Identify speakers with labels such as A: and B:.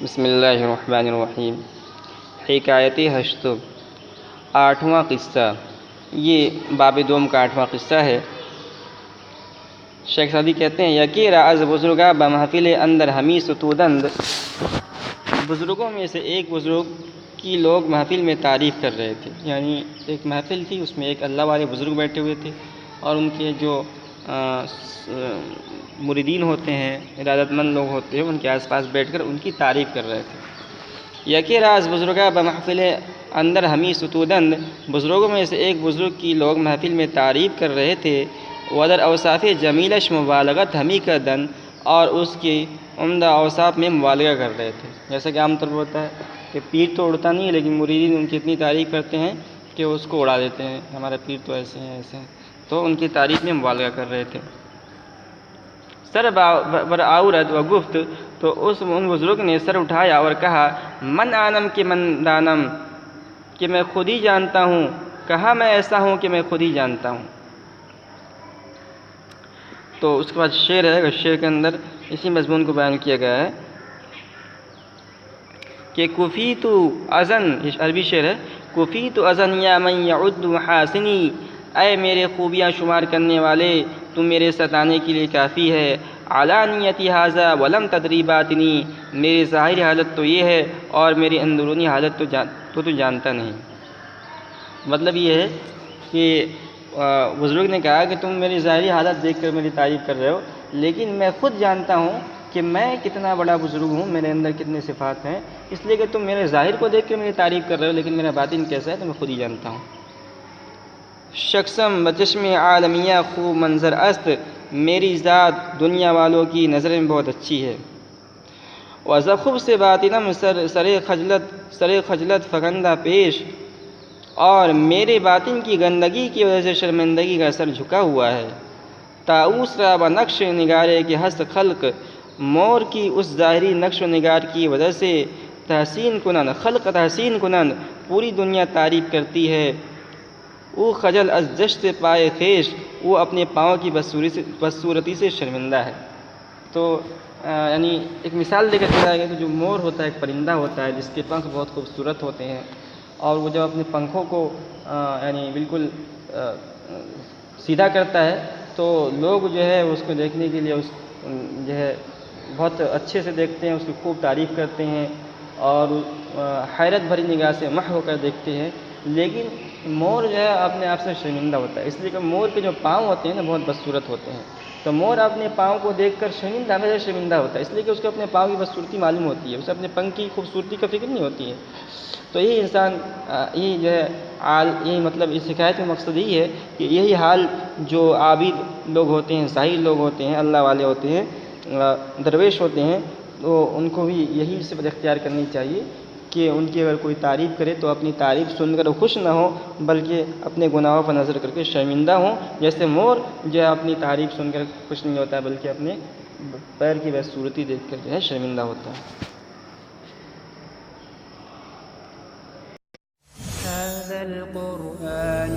A: بسم اللہ الرحمن الرحیم۔ حکایت ہشتم، آٹھواں قصہ۔ یہ باب دوم کا آٹھواں قصہ ہے۔ شیخ سعدی کہتے ہیں یکی را از بزرگا بمحفل اندر ہمی ستودند، بزرگوں میں سے ایک بزرگ کی لوگ محفل میں تعریف کر رہے تھے، یعنی ایک محفل تھی، اس میں ایک اللہ والے بزرگ بیٹھے ہوئے تھے اور ان کے جو مریدین ہوتے ہیں، ارادت مند لوگ ہوتے ہیں، ان کے آس پاس بیٹھ کر ان کی تعریف کر رہے تھے۔ یکی راز بزرگا بمحفل اندر ہمی ستودند، بزرگوں میں سے ایک بزرگ کی لوگ محفل میں تعریف کر رہے تھے۔ ودر اوصاف جمیلش مبالغت ہمی کردن، اور اس کی عمدہ اوصاف میں مبالغہ کر رہے تھے۔ جیسا کہ عام طور پر ہوتا ہے کہ پیر تو اڑتا نہیں ہے، لیکن مریدین ان کی اتنی تعریف کرتے ہیں کہ اس کو اڑا دیتے ہیں، ہمارا پیر تو ایسے ہیں ایسے ہیں، تو ان کی تعریف میں مبالغہ کر رہے تھے۔ سر برآورد و گفت، تو ان بزرگ نے سر اٹھایا اور کہا من عالم کہ من دانم، کہ میں خود ہی جانتا ہوں، کہا میں ایسا ہوں کہ میں خود ہی جانتا ہوں۔ تو اس کے بعد شعر ہے، اس شعر کے اندر اسی مضمون کو بیان کیا گیا ہے کہ کفیت اذن، یہ عربی شعر ہے، کفیت اذن یا من یعد محاسنی، اے میرے خوبیاں شمار کرنے والے، تم میرے ستانے کے لیے کافی ہے۔ علانیتی ھذا ولم تدری باطنی، میری ظاہری حالت تو یہ ہے اور میری اندرونی حالت تو جانتا نہیں۔ مطلب یہ ہے کہ بزرگ نے کہا کہ تم میری ظاہری حالت دیکھ کر میری تعریف کر رہے ہو، لیکن میں خود جانتا ہوں کہ میں کتنا بڑا بزرگ ہوں، میرے اندر کتنے صفات ہیں، اس لیے کہ تم میرے ظاہر کو دیکھ کے میری تعریف کر رہے ہو، لیکن میرا باطن کیسا ہے تو میں خود ہی جانتا ہوں۔ شخصم بچشم عالمیہ خوب منظر است، میری ذات دنیا والوں کی نظر میں بہت اچھی ہے۔ وزخب سے باطنم سر خجلت فکندہ پیش، اور میرے باطن کی گندگی کی وجہ سے شرمندگی کا سر جھکا ہوا ہے۔ طاؤس را با نقش نگارے کے ہست خلق، مور کی اس ظاہری نقش و نگار کی وجہ سے تحسین کنند، خلق تحسین کنند، پوری دنیا تعریف کرتی ہے۔ او خجل از جشت پائے خیش، وہ اپنے پاؤں کی بدصورتی سے شرمندہ ہے۔ تو یعنی ایک مثال دے کر بتایا گیا کہ جو مور ہوتا ہے، ایک پرندہ ہوتا ہے جس کے پنکھ بہت خوبصورت ہوتے ہیں، اور وہ جب اپنے پنکھوں کو یعنی بالکل سیدھا کرتا ہے تو لوگ جو ہے اس کو دیکھنے کے لیے اس جو ہے بہت اچھے سے دیکھتے ہیں، اس کی خوب تعریف کرتے ہیں اور حیرت بھری نگاہ سے محو ہو کر دیکھتے ہیں، لیکن مور جو ہے اپنے آپ سے شرمندہ ہوتا ہے، اس لیے کہ مور کے جو پاؤں ہوتے ہیں نا بہت بدصورت ہوتے ہیں، تو مور اپنے پاؤں کو دیکھ کر ہمیشہ شرمندہ ہوتا ہے، اس لیے کہ اس کو اپنے پاؤں کی بدصورتی معلوم ہوتی ہے، اسے اپنے پنکھ کی خوبصورتی کا فکر نہیں ہوتی ہے۔ تو یہی انسان یہی جو ہے یہی مطلب اس حکایت میں مقصد یہی ہے کہ یہی حال جو عابد لوگ ہوتے ہیں، سائل لوگ ہوتے ہیں، اللہ والے ہوتے ہیں، درویش ہوتے ہیں، تو ان کو بھی یہی صفت اختیار کرنی چاہیے کہ ان کی اگر کوئی تعریف کرے تو اپنی تعریف سن کر خوش نہ ہو، بلکہ اپنے گناہوں پر نظر کر کے شرمندہ ہوں، جیسے مور جو ہے اپنی تعریف سن کر خوش نہیں ہوتا بلکہ اپنے پیر کی بدصورتی دیکھ کر جو ہے شرمندہ ہوتا ہے۔
B: هذا القرآن